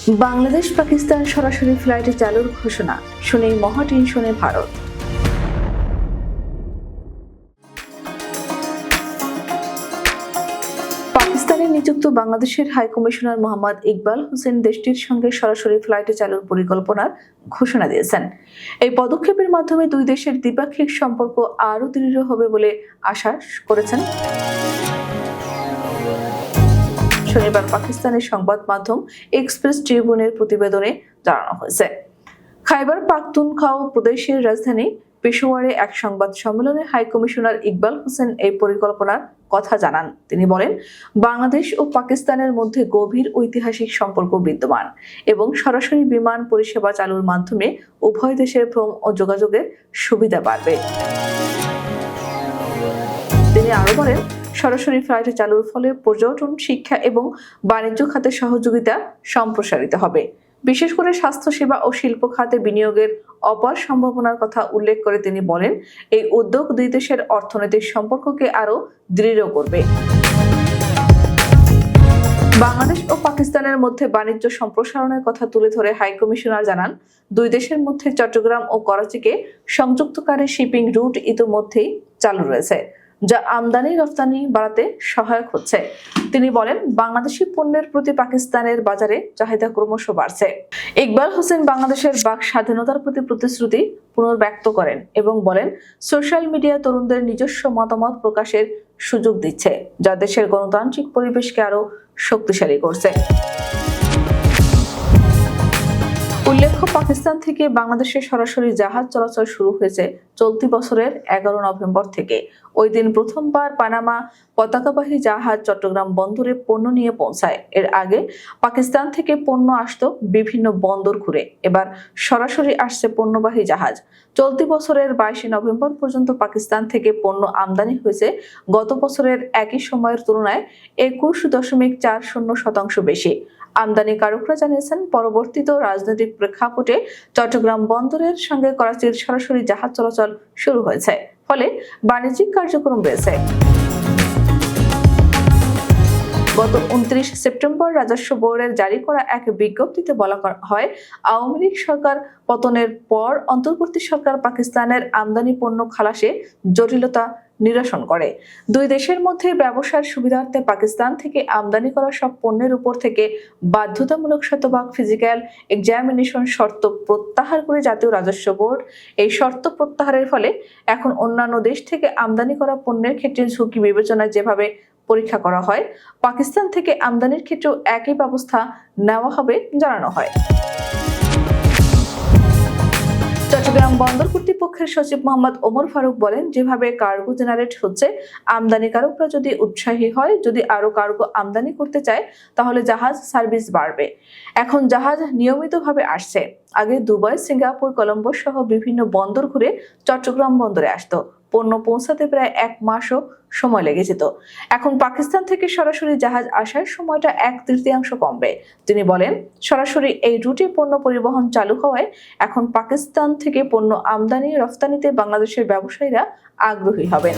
বাংলাদেশ পাকিস্তান সরাসরি ফ্লাইটে চালুর ঘোষণা, শুনে মহা টেনশনে ভারত। পাকিস্তানে নিযুক্ত বাংলাদেশের হাই কমিশনার মোহাম্মদ ইকবাল হোসেন দেশটির সঙ্গে সরাসরি ফ্লাইটে চালুর পরিকল্পনার ঘোষণা দিয়েছেন। এই পদক্ষেপের মাধ্যমে দুই দেশের দ্বিপাক্ষিক সম্পর্ক আরও দৃঢ় হবে বলে আশা করেছেন। শনিবার পাকিস্তানের সংবাদ মাধ্যম এক্সপ্রেস ট্রিবিউনের প্রতিবেদনে জানানো হয়েছে, খাইবার পাখতুনখাও প্রদেশের রাজধানী পেশোয়ারে এক সংবাদ সম্মেলনে হাই কমিশনার ইকবাল হোসেন এই পরিকল্পনার কথা জানান। তিনি বলেন, বাংলাদেশ ও পাকিস্তানের মধ্যে গভীর ঐতিহাসিক সম্পর্ক বিদ্যমান এবং সরাসরি বিমান পরিষেবা চালুর মাধ্যমে উভয় দেশের ভ্রমণ ও যোগাযোগের সুবিধা বাড়বে। তিনি আরো বলেন, সরাসরি ফ্লাইটে চালুর ফলে পর্যটন, শিক্ষা এবং বাণিজ্য খাতে সহযোগিতা সম্প্রসারিত হবে। বিশেষ করে স্বাস্থ্যসেবা ও শিল্প খাতে বিনিয়োগের অপার সম্ভাবনার কথা উল্লেখ করে তিনি বলেন, এই উদ্যোগ দুই দেশের অর্থনৈতিক সম্পর্ককে আরও দৃঢ় করবে। বাংলাদেশ ও পাকিস্তানের মধ্যে বাণিজ্য সম্প্রসারণের কথা তুলে ধরে হাই কমিশনার জানান, দুই দেশের মধ্যে চট্টগ্রাম ও করাচিকে সংযুক্তকারী শিপিং রুট ইতিমধ্যেই চালু রয়েছে, যা আমদানি রফতানি বাড়াতে সহায়ক হচ্ছে। তিনি বলেন, বাংলাদেশি পণ্যের প্রতি পাকিস্তানের বাজারে চাহিদা ক্রমশ বাড়ছে। ইকবাল হোসেন বাংলাদেশের বাক স্বাধীনতার প্রতি প্রতিশ্রুতি পুনর্ব্যক্ত করেন এবং বলেন, সোশ্যাল মিডিয়া তরুণদের নিজস্ব মতামত প্রকাশের সুযোগ দিচ্ছে, যা দেশের গণতান্ত্রিক পরিবেশকে আরো শক্তিশালী করছে। উল্লেখ্য, পাকিস্তান থেকে বাংলাদেশে সরাসরি জাহাজ চলাচল শুরু হয়েছে চলতি বছরের 11 নভেম্বর থেকে। ওই দিন প্রথমবার পানামা পতাকাবাহী জাহাজ চট্টগ্রাম বন্দরে পণ্য নিয়ে পৌঁছায়। এর আগে পাকিস্তান থেকে পণ্য আসতো বিভিন্ন বন্দর ঘুরে, এবার সরাসরি আসছে পণ্যবাহী জাহাজ। চলতি বছরের 22 নভেম্বর পর্যন্ত পাকিস্তান থেকে পণ্য আমদানি হয়েছে গত বছরের একই সময়ের তুলনায় 21.40% বেশি। আমদানিকারকরা জানিয়েছেন, পরবর্তীত রাজনৈতিক প্রেক্ষাপটে চট্টগ্রাম বন্দরের সঙ্গে করাচির সরাসরি জাহাজ চলাচল শুরু হয়েছে, ফলে বাণিজ্যিক কার্যক্রম বেড়েছে। গত 29 সেপ্টেম্বর রাজস্ব বোর্ডের জারি করা এক বিজ্ঞপ্তিতে বলা হয়, আওয়ামী লীগ সরকার পতনের পর অন্তর্বর্তী সরকার পাকিস্তানের আমদানি পণ্য খালাসে জটিলতা নিরসন করে। দুই দেশের মধ্যে ব্যবসার সুবিধার্থে পাকিস্তান থেকে আমদানি করা সব পণ্যের উপর থেকে বাধ্যতামূলক শতভাগ ফিজিক্যাল এক্সামিনেশন শর্ত প্রত্যাহার করে জাতীয় রাজস্ব বোর্ড। এই শর্ত প্রত্যাহারের ফলে এখন অন্যান্য দেশ থেকে আমদানি করা পণ্যের ক্ষেত্রে ঝুঁকি বিবেচনায় যেভাবে পরীক্ষা করা হয়, পাকিস্তান থেকে আমদানির ক্ষেত্রেও একই ব্যবস্থা নেওয়া হবে জানানো হয়। চট্টগ্রাম বন্দর কর্তৃপক্ষের সচিব মোহাম্মদ ওমর ফারুক বলেন, যেভাবে কার্গো জেনারেট হচ্ছে, আমদানিকারকরা যদি উৎসাহী হয়, যদি আরো কার্গো আমদানি করতে চায়, তাহলে জাহাজ সার্ভিস বাড়বে। এখন জাহাজ নিয়মিতভাবে আসছে। আগে দুবাই, সিঙ্গাপুর, কলম্বো সহ বিভিন্ন বন্দর ঘুরে চট্টগ্রাম বন্দরে আসতো। পণ্য পৌঁছাতে প্রায় 1 মাসও সময় লেগে যেত। এখন পাকিস্তান থেকে সরাসরি জাহাজ আসার সময়টা 1/3 কমবে। তিনি বলেন, সরাসরি এই রুটে পণ্য পরিবহন চালু হওয়ায় এখন পাকিস্তান থেকে পণ্য আমদানি রফতানিতে বাংলাদেশের ব্যবসায়ীরা আগ্রহী হবেন।